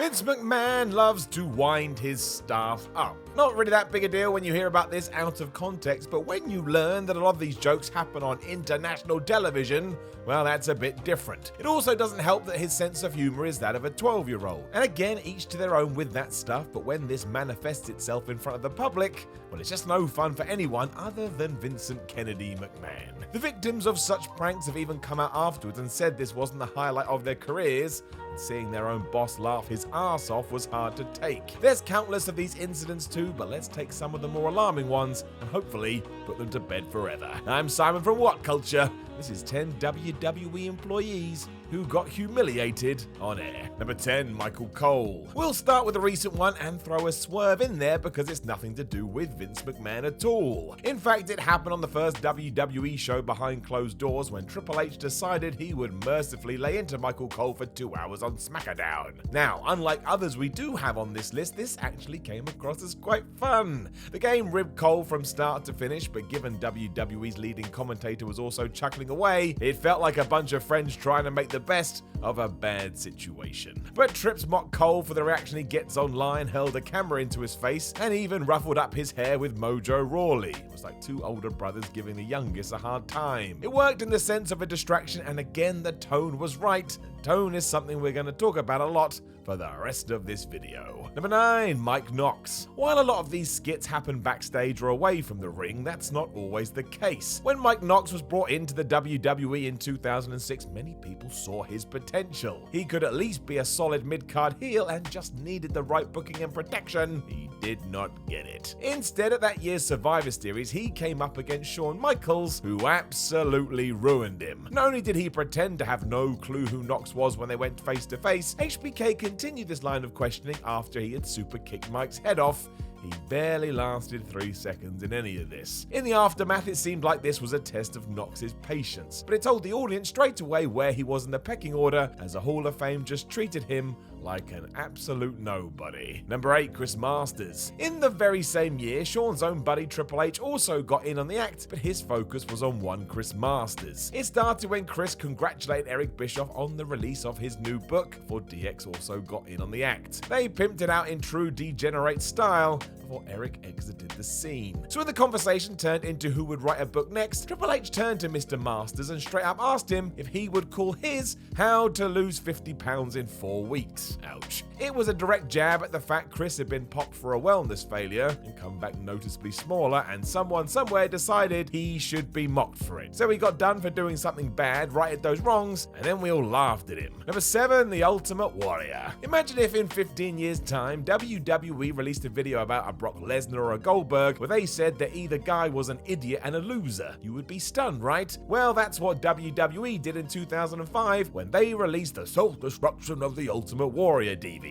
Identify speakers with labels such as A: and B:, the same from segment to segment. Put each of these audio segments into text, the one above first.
A: Vince McMahon loves to wind his staff up. Not really that big a deal when you hear about this out of context, but when you learn that a lot of these jokes happen on international television, well, that's a bit different. It also doesn't help that his sense of humor is that of a 12-year-old. And again, each to their own with that stuff, but when this manifests itself in front of the public, well, it's just no fun for anyone other than Vincent Kennedy McMahon. The victims of such pranks have even come out afterwards and said this wasn't the highlight of their careers, and seeing their own boss laugh his ass off was hard to take. There's countless of these incidents too, but let's take some of the more alarming ones and hopefully put them to bed forever. I'm Simon from What Culture. This is 10 WWE employees who got humiliated on air. Number 10, Michael Cole. We'll start with a recent one and throw a swerve in there because it's nothing to do with Vince McMahon at all. In fact, it happened on the first WWE show behind closed doors when Triple H decided he would mercifully lay into Michael Cole for 2 hours on SmackDown. Now, unlike others we do have on this list, this actually came across as quite fun. The game ribbed Cole from start to finish, but given WWE's leading commentator was also chuckling away, it felt like a bunch of friends trying to make the best of a bad situation. But Trips mocked Cole for the reaction he gets online, held a camera into his face, and even ruffled up his hair with Mojo Rawley. It was like two older brothers giving the youngest a hard time. It worked in the sense of a distraction, and again the tone was right. Tone is something we're going to talk about a lot for the rest of this video. Number 9, Mike Knox. While a lot of these skits happen backstage or away from the ring, that's not always the case. When Mike Knox was brought into the WWE in 2006, many people saw his potential. He could at least be a solid mid-card heel and just needed the right booking and protection. He did not get it. Instead, at that year's Survivor Series, he came up against Shawn Michaels, who absolutely ruined him. Not only did he pretend to have no clue who Knox was when they went face to face, HBK continued this line of questioning after he had super kicked Mike's head off. He barely lasted 3 seconds in any of this. In the aftermath, it seemed like this was a test of Knox's patience, but it told the audience straight away where he was in the pecking order, as the Hall of Fame just treated him like an absolute nobody. Number 8, Chris Masters. In the very same year, Shawn's own buddy Triple H also got in on the act, but his focus was on one Chris Masters. It started when Chris congratulated Eric Bischoff on the release of his new book, before DX also got in on the act. They pimped it out in true degenerate style before Eric exited the scene. So when the conversation turned into who would write a book next, Triple H turned to Mr. Masters and straight up asked him if he would call his How to Lose 50 Pounds in 4 Weeks. Ouch. It was a direct jab at the fact Chris had been popped for a wellness failure and come back noticeably smaller, and someone somewhere decided he should be mocked for it. So he got done for doing something bad, righted those wrongs, and then we all laughed at him. Number 7, The Ultimate Warrior. Imagine if in 15 years' time, WWE released a video about a Brock Lesnar or a Goldberg where they said that either guy was an idiot and a loser. You would be stunned, right? Well, that's what WWE did in 2005 when they released the Self-Destruction of the Ultimate Warrior DVD.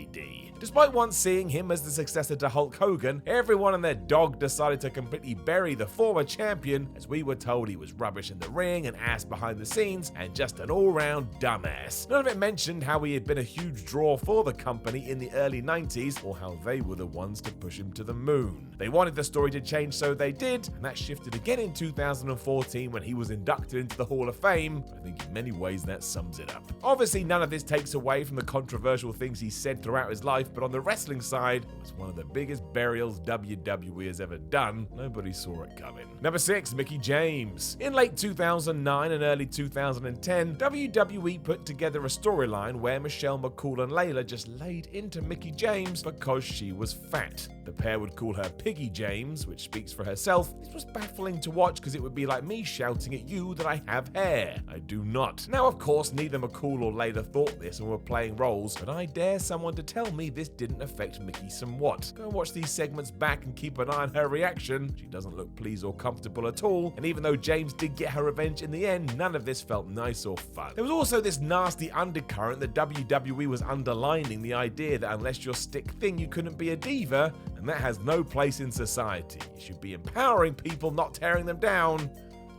A: Despite once seeing him as the successor to Hulk Hogan, everyone and their dog decided to completely bury the former champion, as we were told he was rubbish in the ring and ass behind the scenes and just an all-round dumbass. None of it mentioned how he had been a huge draw for the company in the early 90s, or how they were the ones to push him to the moon. They wanted the story to change, so they did, and that shifted again in 2014 when he was inducted into the Hall of Fame. I think in many ways that sums it up. Obviously, none of this takes away from the controversial things he said throughout his life, but on the wrestling side, it was one of the biggest burials WWE has ever done. Nobody saw it coming. Number 6, Mickie James. In late 2009 and early 2010, WWE put together a storyline where Michelle McCool and Layla just laid into Mickie James because she was fat. The pair would call her Piggy James, which speaks for herself. This was baffling to watch because it would be like me shouting at you that I have hair. I do not. Now, of course, neither McCool or Layla thought this and were playing roles, but I dare someone to tell me this didn't affect Mickie somewhat. Go and watch these segments back and keep an eye on her reaction. She doesn't look pleased or comfortable at all, and even though James did get her revenge in the end, none of this felt nice or fun. There was also this nasty undercurrent that WWE was underlining the idea that unless you're stick thin, you couldn't be a diva, and that has no place in society. You should be empowering people, not tearing them down.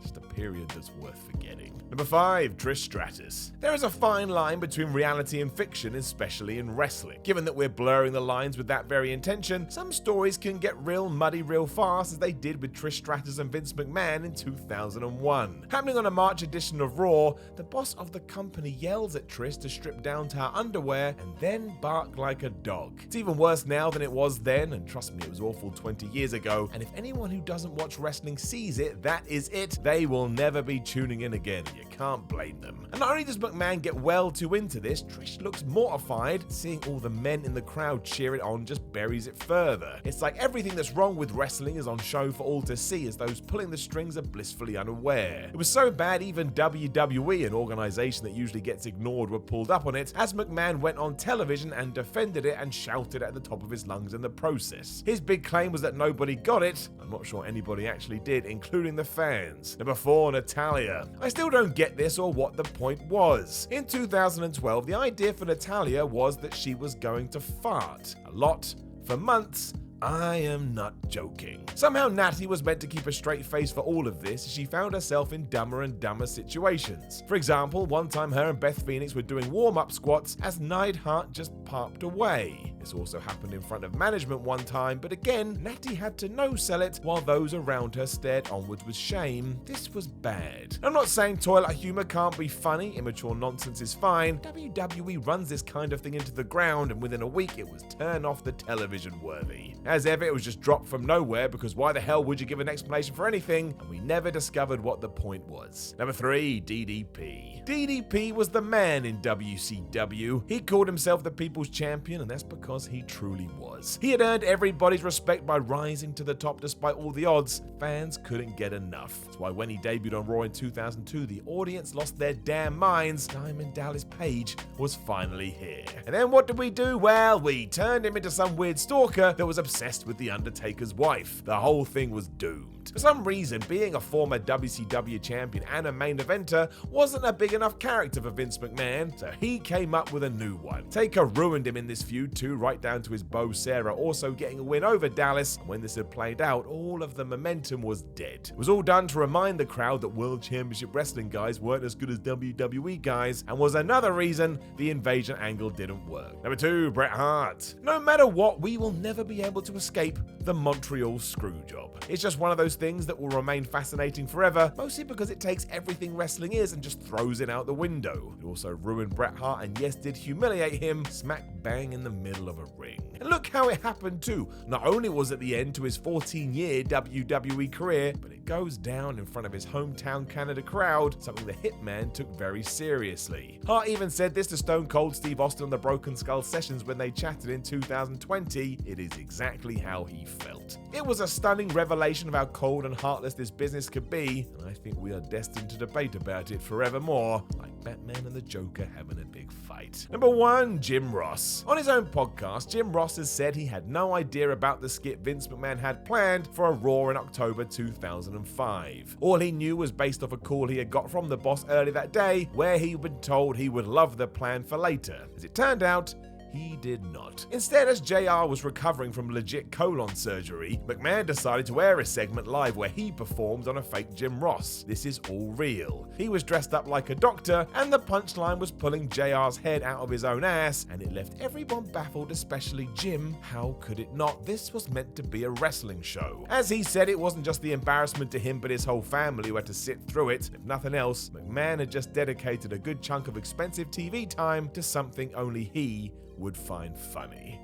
A: Just a period that's worth forgetting. Number 5. Trish Stratus. There is a fine line between reality and fiction, especially in wrestling. Given that we're blurring the lines with that very intention, some stories can get real muddy real fast, as they did with Trish Stratus and Vince McMahon in 2001. Happening on a March edition of Raw, the boss of the company yells at Trish to strip down to her underwear and then bark like a dog. It's even worse now than it was then, and trust me, it was awful 20 years ago, and if anyone who doesn't watch wrestling sees it, that is it. They will never be tuning in again. You can't blame them. And not only does McMahon get well too into this, Trish looks mortified. Seeing all the men in the crowd cheer it on just buries it further. It's like everything that's wrong with wrestling is on show for all to see, as those pulling the strings are blissfully unaware. It was so bad even WWE, an organization that usually gets ignored, were pulled up on it, as McMahon went on television and defended it and shouted at the top of his lungs in the process. His big claim was that nobody got it. I'm not sure anybody actually did, including the fans. Number 4. Natalya. I still don't get this or what the point was. In 2012, the idea for Natalya was that she was going to fart a lot for months. I am not joking. Somehow Natty was meant to keep a straight face for all of this, as she found herself in dumber and dumber situations. For example, one time her and Beth Phoenix were doing warm-up squats as Neidhart just popped away. This also happened in front of management one time, but again, Natty had to no-sell it while those around her stared onwards with shame. This was bad. I'm not saying toilet humor can't be funny, immature nonsense is fine. WWE runs this kind of thing into the ground, and within a week it was turn off the television worthy. As ever, it was just dropped from nowhere, because why the hell would you give an explanation for anything? And we never discovered what the point was. Number 3. DDP. DDP was the man in WCW. He called himself the People's Champion, and that's because he truly was. He had earned everybody's respect by rising to the top despite all the odds. Fans couldn't get enough. That's why when he debuted on Raw in 2002, the audience lost their damn minds. Diamond Dallas Page was finally here. And then what did we do? Well, we turned him into some weird stalker that was obsessed with The Undertaker's wife. The whole thing was doomed. For some reason, being a former WCW champion and a main eventer wasn't a big enough character for Vince McMahon, so he came up with a new one. Taker ruined him in this feud too, right down to his beau Sarah also getting a win over Dallas, and when this had played out, all of the momentum was dead. It was all done to remind the crowd that World Championship Wrestling guys weren't as good as WWE guys, and was another reason the invasion angle didn't work. Number 2. Bret Hart. No matter what, we will never be able to escape the Montreal Screwjob. It's just one of those things that will remain fascinating forever, mostly because it takes everything wrestling is and just throws it out the window. It also ruined Bret Hart, and yes, did humiliate him smack bang in the middle of a ring. And look how it happened too. Not only was it the end to his 14-year WWE career, but it goes down in front of his hometown Canada crowd, something the Hitman took very seriously. Hart even said this to Stone Cold Steve Austin on the Broken Skull sessions when they chatted in 2020. It is exactly how he felt. It was a stunning revelation of how cold and heartless this business could be, and I think we are destined to debate about it forevermore, like Batman and the Joker having a big fight. Number 1. Jim Ross. On his own podcast, Jim Ross has said he had no idea about the skit Vince McMahon had planned for a Raw in October 2005. All he knew was based off a call he had got from the boss earlier that day, where he'd been told he would love the plan for later. As it turned out, he did not. Instead, as JR was recovering from legit colon surgery, McMahon decided to air a segment live where he performed on a fake Jim Ross. This is all real. He was dressed up like a doctor, and the punchline was pulling JR's head out of his own ass, and it left everyone baffled, especially Jim. How could it not? This was meant to be a wrestling show. As he said, it wasn't just the embarrassment to him, but his whole family who had to sit through it. If nothing else, McMahon had just dedicated a good chunk of expensive TV time to something only he would find funny.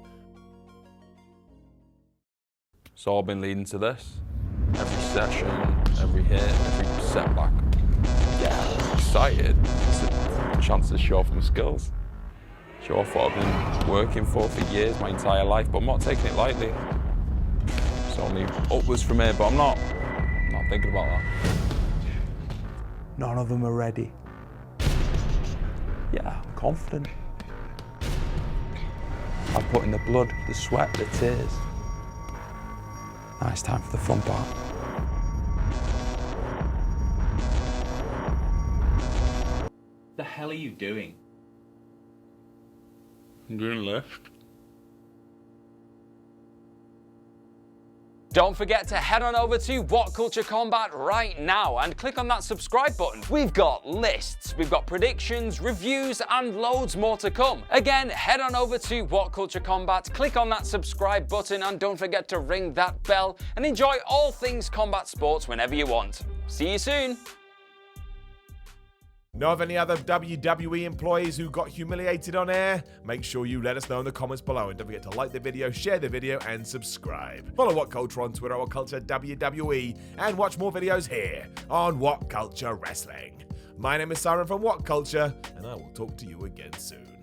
B: It's all been leading to this. Every session, every hit, every setback. Yeah, I'm excited. It's a chance to show off my skills. Show off what I've been working for years, my entire life, but I'm not taking it lightly. It's only upwards from here, but I'm not thinking about that.
C: None of them are ready.
B: Yeah, I'm confident. I've put in the blood, the sweat, the tears. Now it's time for the fun part.
D: The hell are you doing?
B: I'm doing a lift.
C: Don't forget to head on over to What Culture Combat right now and click on that subscribe button. We've got lists, we've got predictions, reviews, and loads more to come. Again, head on over to What Culture Combat, click on that subscribe button, and don't forget to ring that bell and enjoy all things combat sports whenever you want. See you soon.
A: Know of any other WWE employees who got humiliated on air? Make sure you let us know in the comments below, and don't forget to like the video, share the video, and subscribe. Follow What Culture on Twitter at What Culture WWE, and watch more videos here on What Culture Wrestling. My name is Simon from What Culture, and I will talk to you again soon.